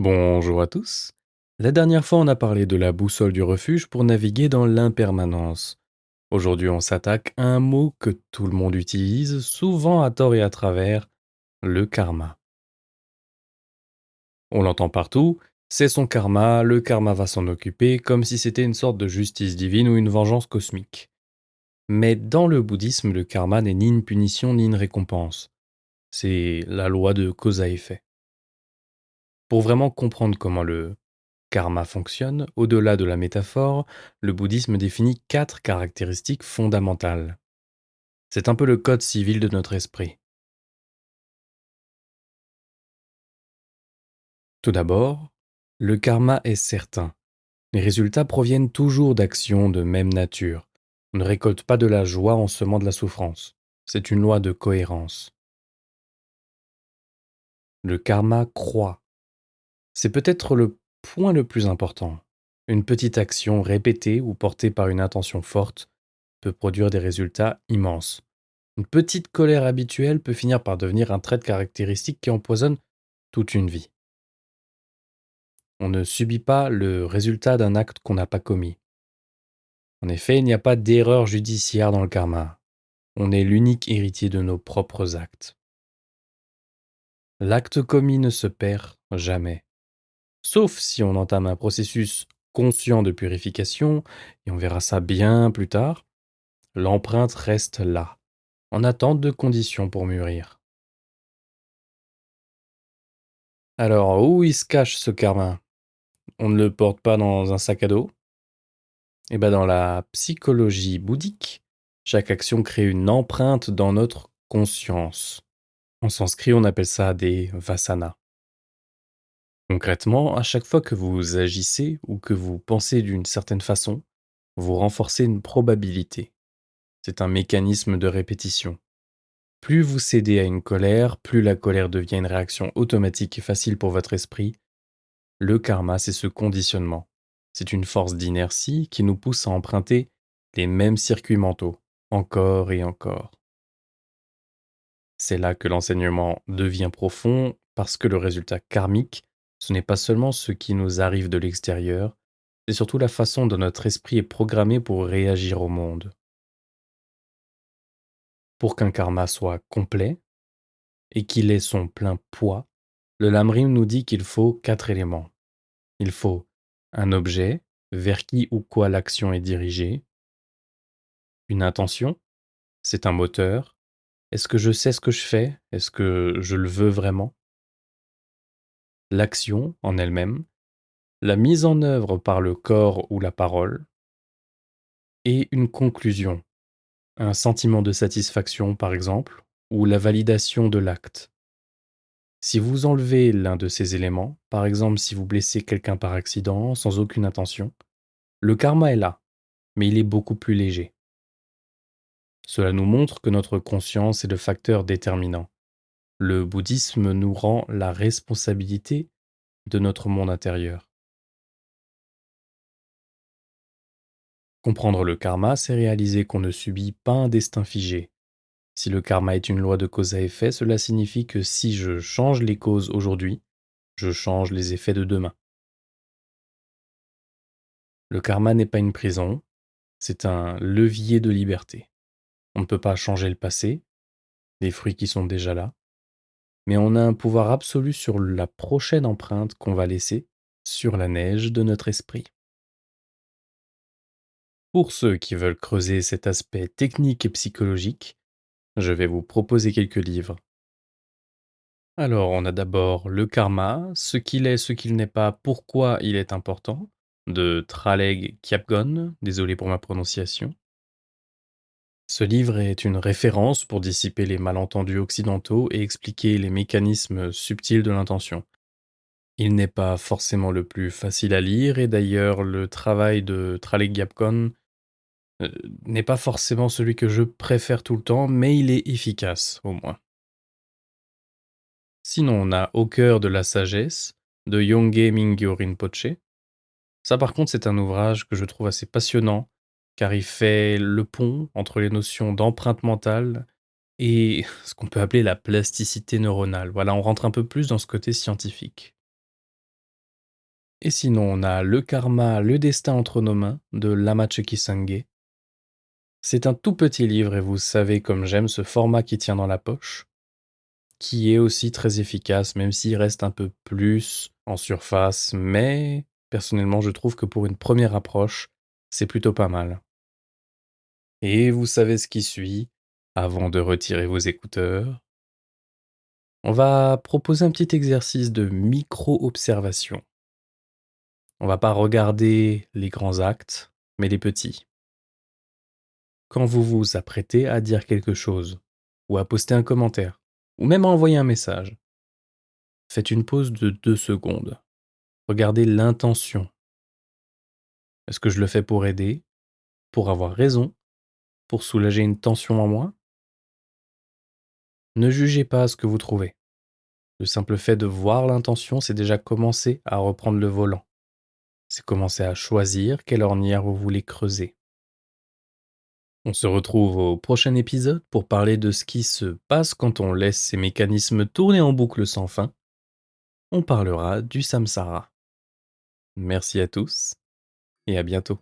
Bonjour à tous. La dernière fois, on a parlé de la boussole du refuge pour naviguer dans l'impermanence. Aujourd'hui, on s'attaque à un mot que tout le monde utilise, souvent à tort et à travers, le karma. On l'entend partout, c'est son karma, le karma va s'en occuper, comme si c'était une sorte de justice divine ou une vengeance cosmique. Mais dans le bouddhisme, le karma n'est ni une punition ni une récompense. C'est la loi de cause à effet. Pour vraiment comprendre comment le karma fonctionne, au-delà de la métaphore, le bouddhisme définit quatre caractéristiques fondamentales. C'est un peu le code civil de notre esprit. Tout d'abord, le karma est certain. Les résultats proviennent toujours d'actions de même nature. On ne récolte pas de la joie en semant de la souffrance. C'est une loi de cohérence. Le karma croît. C'est peut-être le point le plus important. Une petite action répétée ou portée par une intention forte peut produire des résultats immenses. Une petite colère habituelle peut finir par devenir un trait de caractéristique qui empoisonne toute une vie. On ne subit pas le résultat d'un acte qu'on n'a pas commis. En effet, il n'y a pas d'erreur judiciaire dans le karma. On est l'unique héritier de nos propres actes. L'acte commis ne se perd jamais. Sauf si on entame un processus conscient de purification, et on verra ça bien plus tard, l'empreinte reste là, en attente de conditions pour mûrir. Alors, où il se cache ce karma? On ne le porte pas dans un sac à dos? Et ben dans la psychologie bouddhique, chaque action crée une empreinte dans notre conscience. En sanskrit, on appelle ça des vasanas. Concrètement, à chaque fois que vous agissez ou que vous pensez d'une certaine façon, vous renforcez une probabilité. C'est un mécanisme de répétition. Plus vous cédez à une colère, plus la colère devient une réaction automatique et facile pour votre esprit. Le karma, c'est ce conditionnement. C'est une force d'inertie qui nous pousse à emprunter les mêmes circuits mentaux, encore et encore. C'est là que l'enseignement devient profond, parce que le résultat karmique, ce n'est pas seulement ce qui nous arrive de l'extérieur, c'est surtout la façon dont notre esprit est programmé pour réagir au monde. Pour qu'un karma soit complet et qu'il ait son plein poids, le Lamrim nous dit qu'il faut quatre éléments. Il faut un objet, vers qui ou quoi l'action est dirigée, une intention, c'est un moteur. Est-ce que je sais ce que je fais? Est-ce que je le veux vraiment? L'action en elle-même, la mise en œuvre par le corps ou la parole, et une conclusion, un sentiment de satisfaction par exemple, ou la validation de l'acte. Si vous enlevez l'un de ces éléments, par exemple si vous blessez quelqu'un par accident, sans aucune intention, le karma est là, mais il est beaucoup plus léger. Cela nous montre que notre conscience est le facteur déterminant. Le bouddhisme nous rend la responsabilité de notre monde intérieur. Comprendre le karma, c'est réaliser qu'on ne subit pas un destin figé. Si le karma est une loi de cause à effet, cela signifie que si je change les causes aujourd'hui, je change les effets de demain. Le karma n'est pas une prison, c'est un levier de liberté. On ne peut pas changer le passé, les fruits qui sont déjà là, mais on a un pouvoir absolu sur la prochaine empreinte qu'on va laisser sur la neige de notre esprit. Pour ceux qui veulent creuser cet aspect technique et psychologique, je vais vous proposer quelques livres. Alors, on a d'abord le karma, ce qu'il est, ce qu'il n'est pas, pourquoi il est important, de Traleg Kyabgon, désolé pour ma prononciation. Ce livre est une référence pour dissiper les malentendus occidentaux et expliquer les mécanismes subtils de l'intention. Il n'est pas forcément le plus facile à lire et d'ailleurs le travail de Traleg Kyabgon euh, n'est pas forcément celui que je préfère tout le temps, mais il est efficace au moins. Sinon, on a Au cœur de la sagesse de Yongey Mingyo Rinpoche. Ça, par contre, c'est un ouvrage que je trouve assez passionnant, car il fait le pont entre les notions d'empreinte mentale et ce qu'on peut appeler la plasticité neuronale. Voilà, on rentre un peu plus dans ce côté scientifique. Et sinon, on a Le karma, le destin entre nos mains de Lama Tchekisangé. C'est un tout petit livre et vous savez comme j'aime ce format qui tient dans la poche, qui est aussi très efficace, même s'il reste un peu plus en surface, mais personnellement, je trouve que pour une première approche, c'est plutôt pas mal. Et vous savez ce qui suit, avant de retirer vos écouteurs, on va proposer un petit exercice de micro-observation. On va pas regarder les grands actes, mais les petits. Quand vous vous apprêtez à dire quelque chose, ou à poster un commentaire, ou même à envoyer un message, faites une pause de 2 secondes. Regardez l'intention. Est-ce que je le fais pour aider, pour avoir raison, pour soulager une tension en moi? Ne jugez pas ce que vous trouvez. Le simple fait de voir l'intention, c'est déjà commencer à reprendre le volant. C'est commencer à choisir quelle ornière vous voulez creuser. On se retrouve au prochain épisode pour parler de ce qui se passe quand on laisse ces mécanismes tourner en boucle sans fin. On parlera du samsara. Merci à tous et à bientôt.